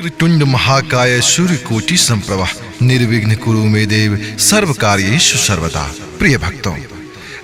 वक्रतुंड महाकाय सूर्यकोटि संप्रभा निर्विघ्न कुरु मे देव सर्व कार्येषु सर्वदा। प्रिय भक्तों,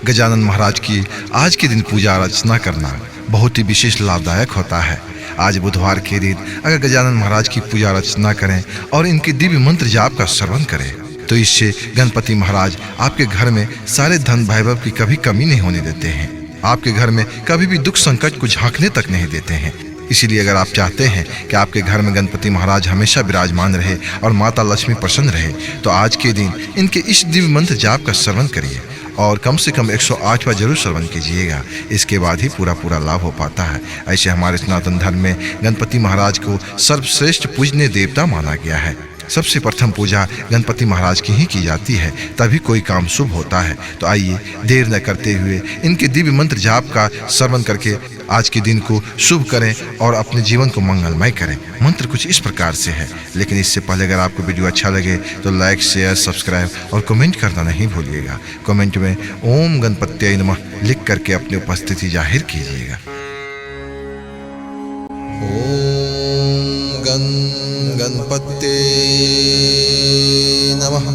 गजानन महाराज की आज के दिन पूजा अर्चना करना बहुत ही विशेष लाभदायक होता है। आज बुधवार के दिन अगर गजानन महाराज की पूजा अर्चना करें और इनके दिव्य मंत्र जाप का श्रवण करें तो इससे गणपति महाराज आपके घर में सारे धन वैभव की कभी कमी नहीं होने देते हैं। आपके घर में कभी भी दुख संकट को झांकने तक नहीं देते हैं। इसीलिए अगर आप चाहते हैं कि आपके घर में गणपति महाराज हमेशा विराजमान रहे और माता लक्ष्मी प्रसन्न रहे तो आज के दिन इनके इस दिव्य मंत्र जाप का श्रवण करिए और कम से कम 108 बार जरूर श्रवण कीजिएगा। इसके बाद ही पूरा लाभ हो पाता है। ऐसे हमारे सनातन धर्म में गणपति महाराज को सर्वश्रेष्ठ पूजनीय देवता माना गया है। सबसे प्रथम पूजा गणपति महाराज की ही की जाती है, तभी कोई काम शुभ होता है। तो आइए देर न करते हुए इनके दिव्य मंत्र जाप का श्रवण करके आज के दिन को शुभ करें और अपने जीवन को मंगलमय करें। मंत्र कुछ इस प्रकार से है, लेकिन इससे पहले अगर आपको वीडियो अच्छा लगे तो लाइक, शेयर, सब्सक्राइब और कमेंट करना नहीं भूलिएगा। कमेंट में ओम गणपत्यै नमः लिख करके अपनी उपस्थिति जाहिर कीजिएगा। गणपते नमः।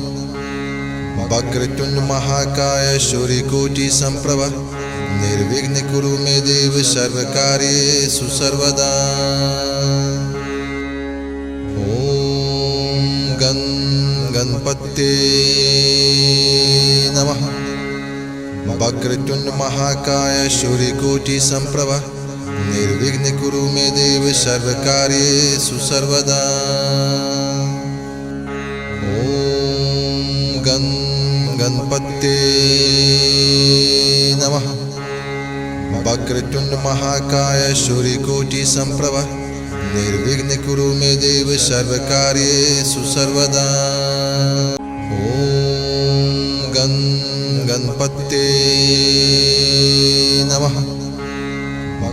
वक्रतुंड महाकाय सूर्यकोटि संप्रभा निर्विघ्न कुरु मे देव सर्व कार्येषु सर्वदा। ओम गणपते नमः। वक्रतुंड महाकाय सूर्यकोटि संप्रभा निर्विघ्न कुरु मे देव सर्व कार्येषु सर्वदा। ओम गणपते नमः। वक्रतुंड महाकाय सूर्यकोटि संप्रभा निर्विघ्न कुरु मे देव सर्व कार्येषु सर्वदा। ओम गणपते नमः।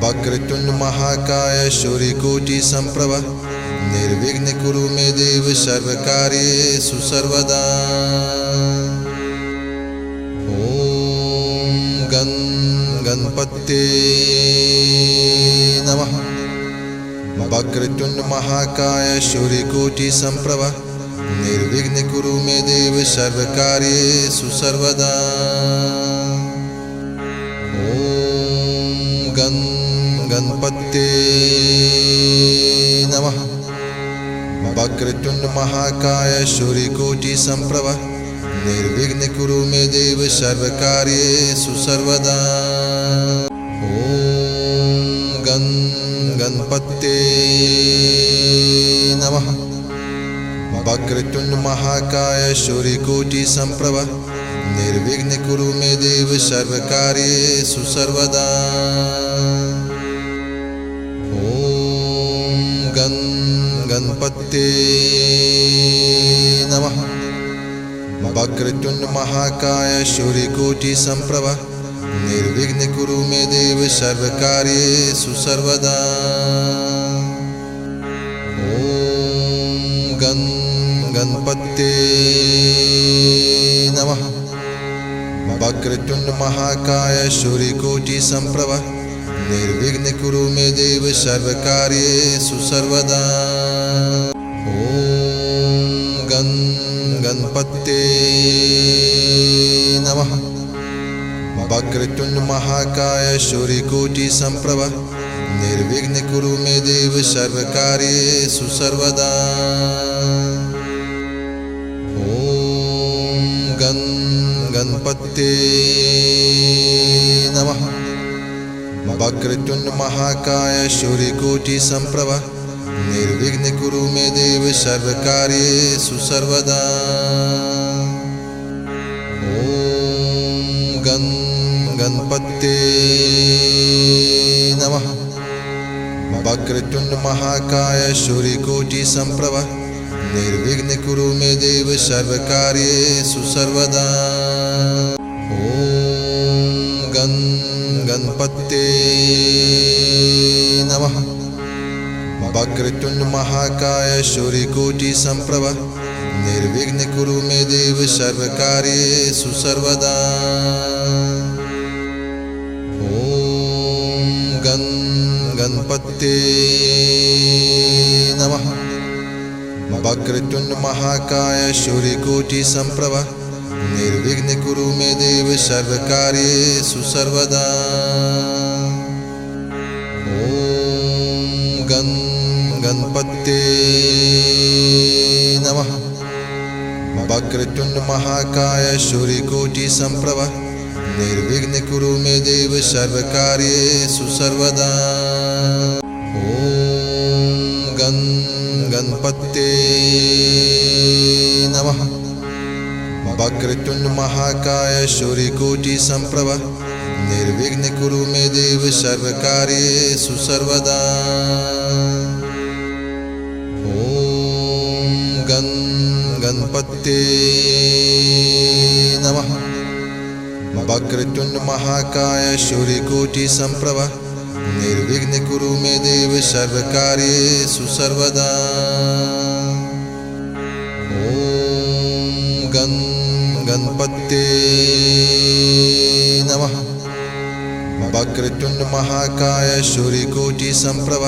वक्रतुंड महाकाय सूर्यकोटि संप्रभा निर्विघ्न कुरु मे देव सर्व कार्येषु सर्वदा। ओम गणपते नमः। वक्रतुंड महाकाय सूर्यकोटि संप्रभा निर्विघ्न कुरु मे देव सर्व कार्येषु सर्वदा। गणपते नमः। वक्रतुंड महाकाय सूर्यकोटि संप्रभा निर्विघ्न कुरु मे देव सर्व कार्येषु सर्वदा। ओम गणपते नमः। वक्रतुंड महाकाय सूर्यकोटि संप्रभा निर्विघ्न कुरु मे देव सर्व कार्येषु सर्वदा। गणपते नमः। वक्रतुंड महाकाय सूर्यकोटि संप्रभा निर्विघ्न कुरु मे देव सर्व कार्येषु सर्वदा। ओम गणपते नमः। वक्रतुंड महाकाय सूर्यकोटि संप्रभा निर्विघ्न कुरु मे देव सर्व कार्येषु सर्वदा। ओम गणपते नमः। वक्रतुंड महाकाय सूर्यकोटि संप्रभा निर्विघ्न कुरु मे देव सर्व कार्येषु सर्वदा। ओम गणपते नमः। वक्रतुंड महाकाय सूर्यकोटि संप्रभा निर्विघ्न कुरु मे देव सर्व कार्येषु सर्वदा। ओम गणपते नमः। वक्रतुंड महाकाय सूर्यकोटि संप्रभा निर्विघ्न कुरु मे देव सर्व कार्येषु सर्वदा। ओम गणपते नमः। वक्रतुंड महाकाय सूर्यकोटि संप्रभा निर्विघ्न कुरु मे देव सर्व कार्येषु सर्वदा। ओम गणपते नमः। वक्रतुंड महाकाय सूर्यकोटि संप्रभ निर्विघ्न कुरु मे देव सर्वकार्येषु सर्वदा। ओम गणपते नमः। वक्रतुंड महाकाय सूर्यकोटि संप्रभ निर्विघ्न कुरु मे देव सर्वकार्येषु सर्वदा। ओम गणपते नमः। वक्रतुंड महाकाय सूर्यकोटि संप्रभ निर्विघ्न कुरु मे देव सर्वकार्येषु सर्वदा। ओम गणपते नमः। वक्रतुंड महाकाय सूर्यकोटि संप्रभ निर्विघ्न कुरु मे देव सर्वकार्येषु सर्वदा। ओम गणपते नमः। वक्रतुंड महाकाय सूर्यकोटि संप्रभ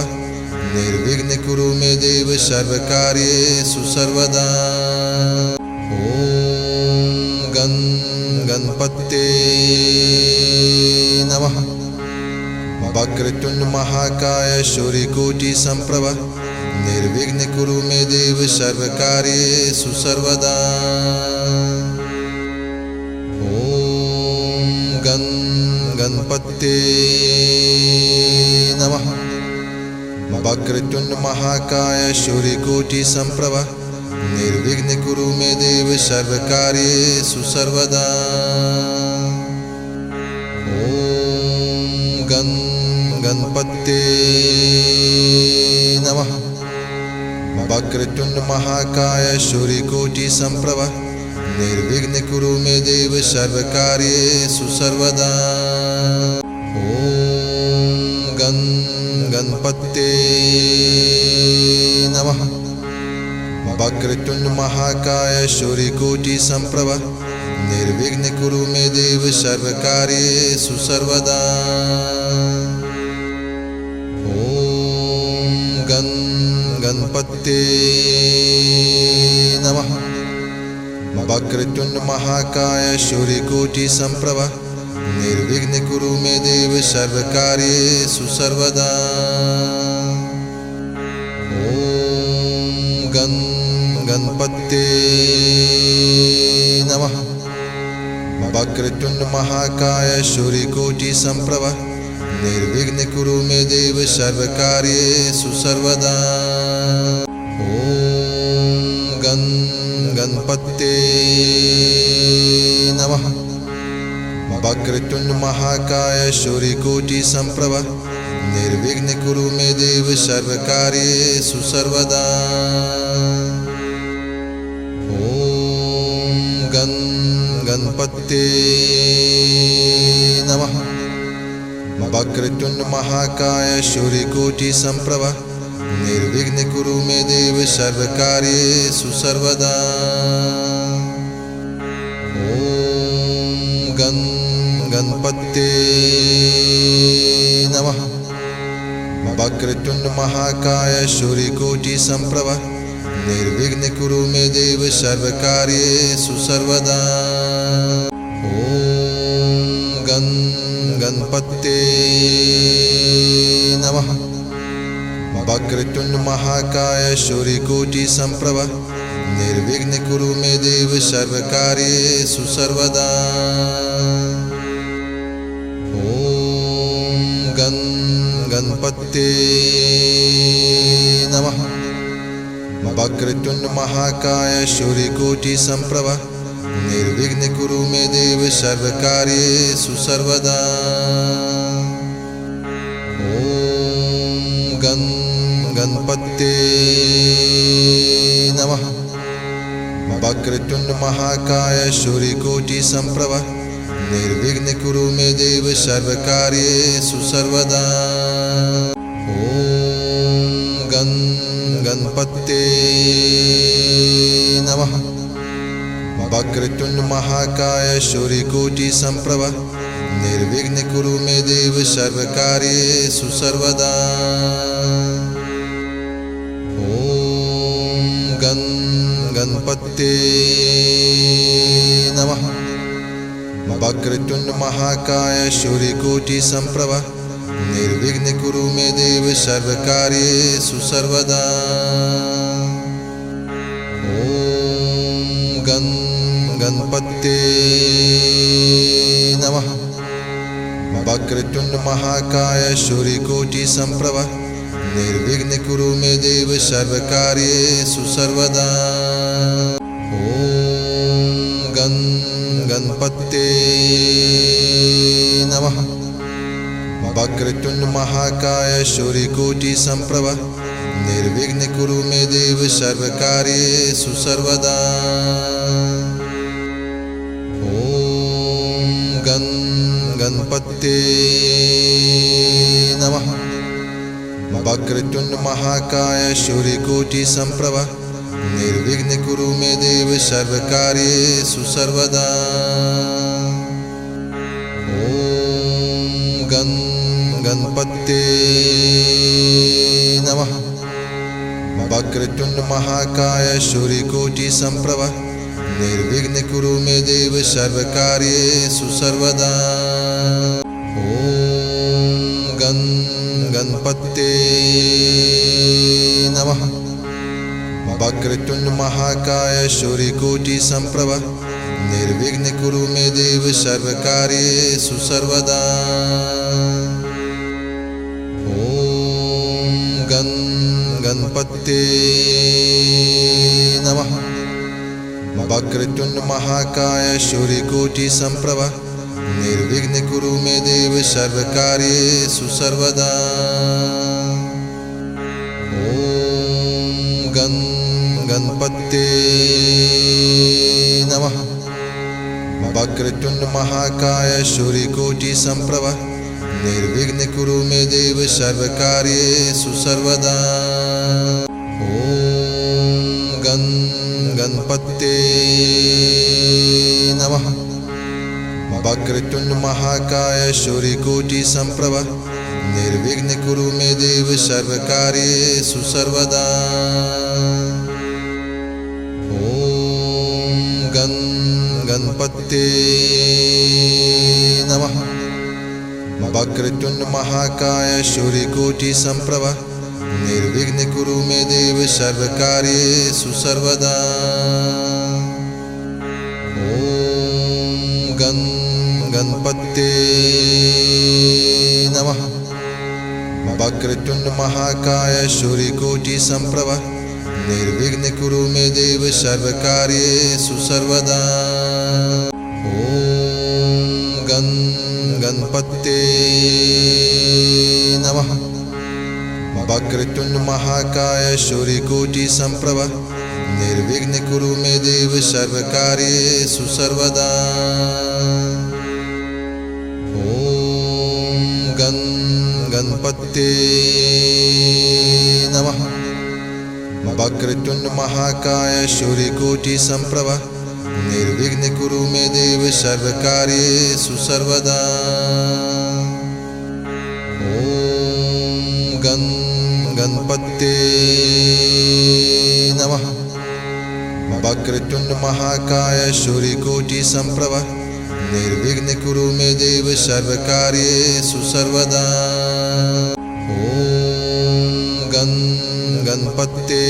निर्विघ्न कुरु मे देव सर्वकार्येषु सर्वदा। ओम गणपते नमः। वक्रतुंड महाकाय सूर्यकोटि संप्रभ निर्विघ्न कुरु मे देव सर्वकार्येषु सर्वदा। ओम गणपते नमः। वक्रतुंड महाकाय सूर्यकोटि संप्रभ निर्विघ्न कुरु मे देव सर्वकार्येषु सर्वदा। ओम गणपते नमः। वक्रतुंड महाकाय सूर्यकोटि संप्रभ निर्विघ्न कुरु मे देव सर्वकार्येषु सर्वदा। ओम गणपते नमः। वक्रतुंड महाकाय सूर्यकोटि संप्रभ निर्विघ्न कुरु मे देव सर्वकार्येषु सर्वदा। ओम गणपते नमः। वक्रतुंड महाकाय सूर्यकोटि संप्रभ निर्विघ्न कुरु मे देव सर्वकार्येषु सर्वदा। ओम गणपते नमः। वक्रतुंड महाकाय सूर्यकोटि संप्रभ निर्विघ्न कुरु मे देव सर्वकार्येषु सर्वदा। ओम गणपते नमः। वक्रतुंड महाकाय सूर्यकोटि संप्रभ निर्विघ्न कुरु मे देव सर्वकार्येषु सर्वदा। ओम गणपते नमः। वक्रतुंड महाकाय सूर्यकोटि संप्रभ निर्विघ्न कुरु मे देव सर्वकार्येषु सर्वदा। ओम गणपते नमः। वक्रतुंड महाकाय सूर्यकोटि संप्रभ निर्विघ्न कुरु मे देव सर्वकार्येषु सर्वदा। ओम गणपते नमः। वक्रतुंड महाकाय सूर्यकोटि संप्रभ निर्विघ्न कुरु मे देव सर्वकार्येषु सर्वदा। ओम गणपते नमः। वक्रतुंड महाकाय सूर्यकोटि संप्रभ निर्विघ्न कुरु मे देव सर्वकार्येषु सर्वदा। ओम गणपते नमः। वक्रतुंड महाकाय सूर्यकोटि संप्रभ निर्विघ्न कुरु मे देव सर्वकार्येषु सर्वदा। ओम गणपते नमः। वक्रतुंड महाकाय सूर्यकोटि संप्रभ निर्विघ्न कुरु मे देव सर्वकार्येषु सर्वदा। ओम गणपते नमः। वक्रतुंड महाकाय सूर्यकोटि संप्रभ निर्विघ्न कुरु मे देव सर्वकार्येषु सर्वदा। ओम गणपते नमः। वक्रतुंड महाकाय सूर्यकोटि संप्रभ निर्विघ्न कुरु मे देव सर्वकार्येषु सर्वदा। ओम गणपते नमः। वक्रतुंड महाकाय सूर्यकोटि संप्रभ निर्विघ्न कुरु मे देव सर्वकार्येषु सर्वदा। ओम गणपते नमः। वक्रतुंड महाकाय सूर्यकोटि संप्रभ निर्विघ्न कुरु मे देव सर्वकार्येषु सर्वदा। ओम गणपते नमः। वक्रतुंड महाकाय सूर्यकोटि संप्रभ निर्विघ्न कुरु मे देव सर्वकार्येषु सर्वदा। ओम गणपते नमः। वक्रतुंड महाकाय सूर्यकोटि संप्रभ निर्विघ्न कुरु मे देव सर्वकार्येषु सर्वदा। ओम गणपते नमः। वक्रतुंड महाकाय सूर्यकोटि संप्रभ निर्विघ्न कुरु मे देव सर्वकार्येषु सर्वदा। ओम गणपते नमः। वक्रतुंड महाकाय सूर्यकोटि संप्रभ निर्विघ्न कुरु मे देव सर्वकार्येषु सर्वदा। ओम गणपते नमः। वक्रतुंड महाकाय सूर्यकोटि संप्रभ निर्विघ्न कुरु मे देव सर्वकार्येषु सर्वदा। ओम गणपते नमः। वक्रतुंड महाकाय सूर्यकोटि संप्रभ निर्विघ्न कुरु मे देव सर्वकार्येषु सर्वदा। ओम गणपते नमः। वक्रतुंड महाकाय सूर्यकोटि संप्रभ निर्विघ्न कुरु मे देव सर्वकार्येषु सर्वदा। ओम गणपते नमः। वक्रतुंड महाकाय सूर्यकोटि संप्रभ निर्विघ्न कुरु मे देव सर्वकार्येषु सर्वदा। ओम गणपते नमः। वक्रतुंड महाकाय सूर्यकोटि संप्रभ निर्विघ्न कुरु मे देव सर्वकार्येषु सर्वदा। ओम गणपते नमः। वक्रतुंड महाकाय सूर्यकोटि संप्रभ निर्विघ्न कुरु मे देव सर्वकार्येषु सर्वदा। ओम गणपते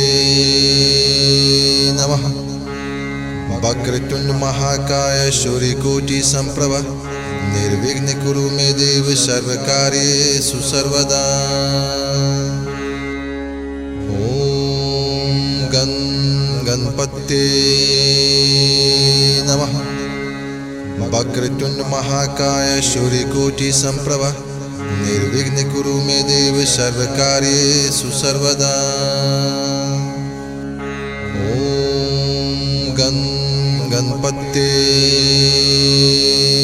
नमः। वक्रतुंड महाकाय सूर्यकोटि संप्रभ निर्विघ्न कुरु मे देव सर्वकार्येषु सर्वदा। ओम गणपते नमः। वक्रतुंड महाकाय सूर्यकोटि संप्रभ निर्विघ्न कुरु मे देव सर्वकार्येषु सर्वदा। ओम गणपते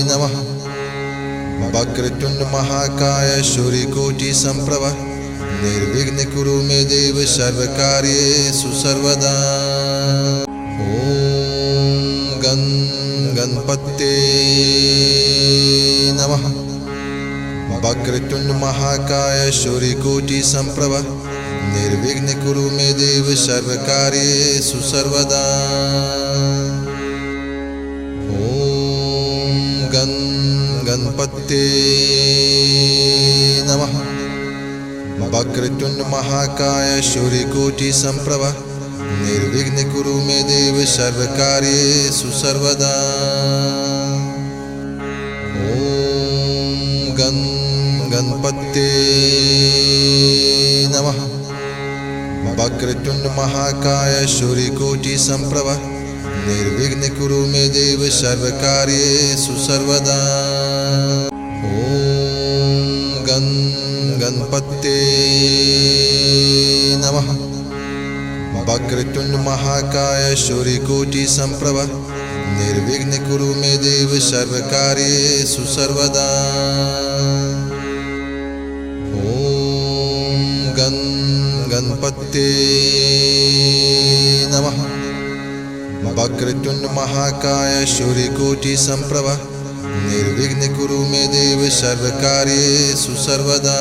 नमः। वक्रतुंड महाकाय सूर्यकोटि संप्रभ निर्विघ्न कुरु मे देव सर्वकार्येषु सर्वदा। ओम गणपते नमः। वक्रतुंड महाकाय सूर्यकोटि संप्रभ निर्विघ्न कुरु मे देव सर्वकार्येषु सर्वदा। ॐ गणपते नमः। वक्रतुंड महाकाय सूर्यकोटि संप्रभ निर्विघ्न कुरु मे देव सर्वकार्येषु सर्वदा। ॐ गणपते नमः। वक्रतुंड महाकाय सूर्यकोटि संप्रभ निर्विघ्न कुरु मे देव सर्वकार्येषु सर्वदा। ॐ गणपते नमः। वक्रतुंड महाकाय सूर्यकोटि संप्रभ निर्विघ्न कुरु मे देव सर्वकार्येषु सर्वदा। ॐ गणपते नमः। वक्रतुंड महाकाय सूर्यकोटि संप्रभ निर्विघ्न कुरु मे देव सर्वकार्येषु सर्वदा।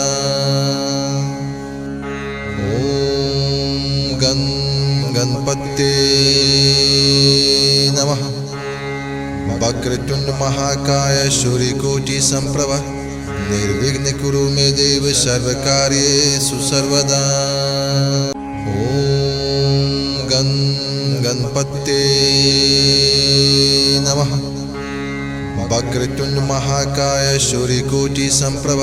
ॐ गणपते नमः। वक्रतुंड महाकाय सूर्यकोटि संप्रभ निर्विघ्न कुरु मे देव सर्वकार्येषु सर्वदा। ॐ गणपते नमः। वक्रतुंड महाकाय सूर्यकोटि संप्रभ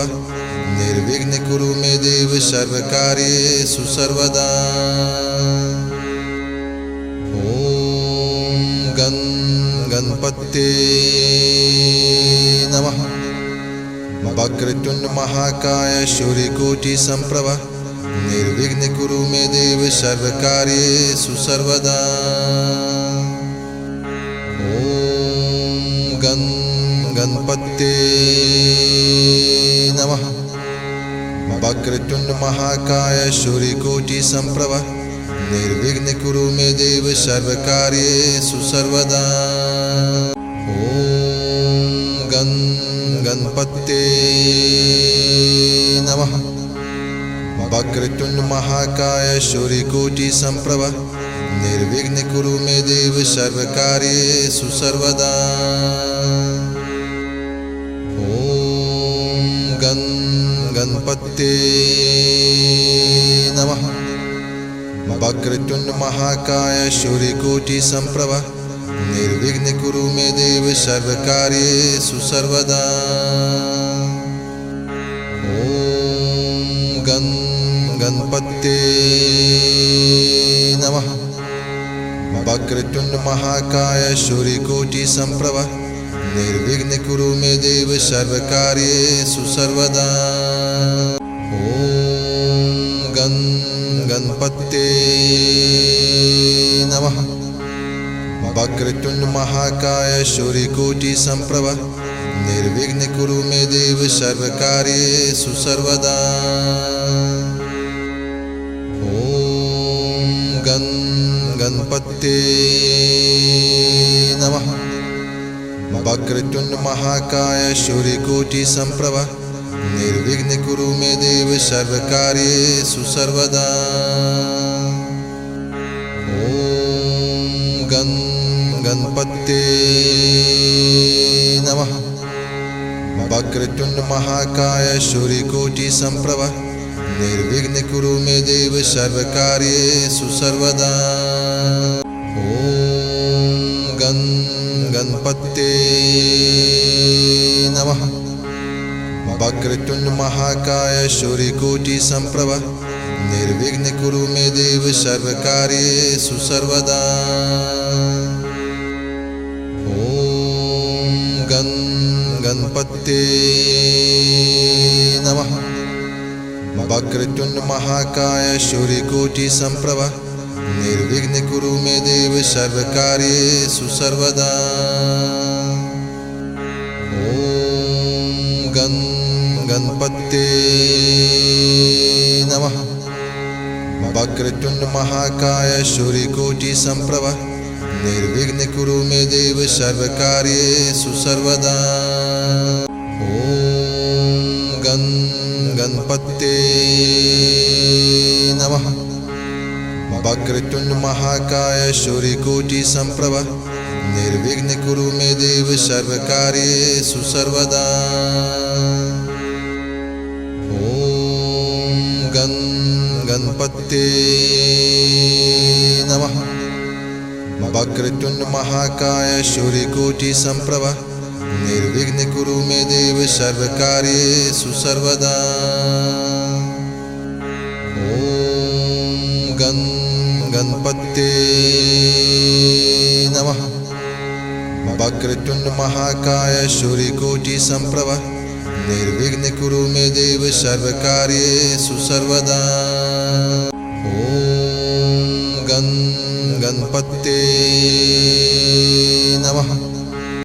निर्विघ्न कुरु मे देव सर्वकार्येषु सर्वदा। ॐ गणपते नमः। वक्रतुंड महाकाय सूर्यकोटि संप्रभ निर्विघ्न कुरु मे देव सर्वकार्येषु सर्वदा। ॐ गणपते नमः। वक्रतुंड महाकाय सूर्यकोटि संप्रभ निर्विघ्न कुरु मे देव सर्वकार्येषु सर्वदा। ॐ गणपते नमः। वक्रतुंड महाकाय सूर्यकोटि संप्रभ निर्विघ्न कुरु मे देव सर्वकार्येषु सर्वदा। ॐ गणपते नमः। वक्रतुंड महाकाय सूर्यकोटि संप्रभ निर्विघ्न कुरु मे देव सर्वकार्येषु सर्वदा। ॐ गणपते नमः। वक्रतुंड महाकाय सूर्यकोटि संप्रभ निर्विघ्न कुरु मे देव सर्वकार्येषु सर्वदा। ॐ गणपते नमः। वक्रतुंड महाकाय सूर्यकोटि संप्रभ निर्विघ्न कुरु मे देव सर्वकार्येषु सर्वदा। ॐ गणपते नमः। वक्रतुंड महाकाय सूर्यकोटि संप्रभ निर्विघ्न कुरु मे देव सर्वकार्येषु सर्वदा। ॐ गणपते नमः। वक्रतुंड महाकाय सूर्यकोटि संप्रभ निर्विघ्न कुरु मे देव सर्वकार्येषु सर्वदा। ॐ गणपते नमः। वक्रतुंड महाकाय सूर्यकोटि संप्रभ निर्विघ्न कुरु मे देव सर्वकार्येषु सर्वदा। ॐ गणपते नमः। वक्रतुंड महाकाय सूर्यकोटि संप्रभ निर्विघ्न कुरु मे देव सर्वकार्येषु सर्वदा। ॐ गणपते नमः। वक्रतुंड महाकाय सूर्यकोटि संप्रभ निर्विघ्न कुरु मे देव सर्वकार्येषु सर्वदा। ॐ गणपते नमः। वक्रतुंड महाकाय सूर्यकोटि संप्रभ निर्विघ्न कुरु मे देव सर्वकार्येषु सर्वदा। ओम गणपते नमः। वक्रतुंड महाकाय सूर्यकोटि संप्रभ निर्विघ्न कुरु मे देव सर्वकार्येषु सर्वदा। ओम गणपते नमः। वक्रतुंड महाकाय सूर्यकोटि संप्रभ निर्विघ्न कुरु मे देव सर्वकार्येषु सर्वदा। ओम गणपते